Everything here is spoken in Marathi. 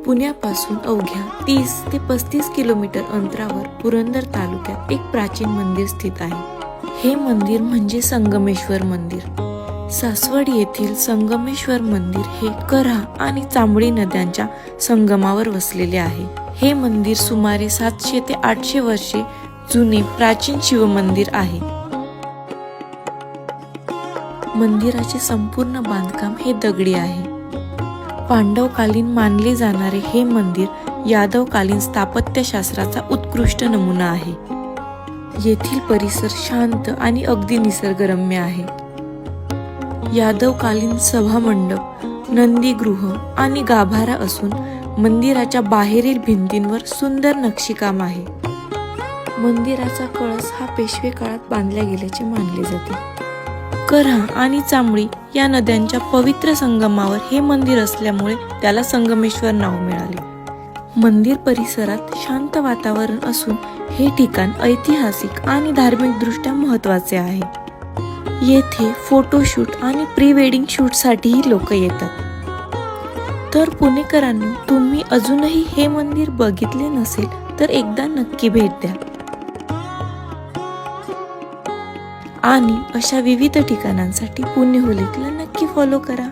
पुण्यापासून अवघ्या 30 ते 35 किलोमीटर अंतरावर पुरंदर तालुक्यात एक प्राचीन मंदिर स्थित आहे। हे मंदिर म्हणजे संगमेश्वर मंदिर। सासवड येथील संगमेश्वर मंदिर हे कऱ्हा आणि चांबळी नद्यांच्या संगमावर वसलेले आहे। हे मंदिर सुमारे 700 ते 800 वर्षे जुने प्राचीन शिवमंदिर आहे। मंदिराचे संपूर्ण बांधकाम हे दगडी आहे। पांडवकालीन मानले जाणारे हे मंदिर यादवकालीन स्थापत्यशास्त्राचा उत्कृष्ट नमुना आहे। येथील परिसर शांत आणि अगदी निसर्गरम्य आहे। यादवकालीन सभामंडप, नंदीगृह आणि गाभारा असून मंदिराच्या बाहेरील भिंतींवर सुंदर नक्षीकाम आहे। मंदिराचा कळस हा पेशवे काळात बांधला गेल्याचे मानले जाते। कऱ्हा आणि चांबळी या नद्यांच्या पवित्र संगमावर हे मंदिर असल्यामुळे त्याला संगमेश्वर नाव मिळाले। मंदिर परिसरात शांत वातावरण असून हे ठिकाण ऐतिहासिक आणि धार्मिक दृष्ट्या महत्त्वाचे आहे। येथे फोटोशूट आणि प्री वेडिंग शूट साठीही लोक येतात। तर पुणेकरांनो, तुम्ही अजूनही हे मंदिर बघितले नसेल तर एकदा नक्की भेट द्या आणि अशा विविध ठिकाणांसाठी पुणे होलिकला नक्की फॉलो करा।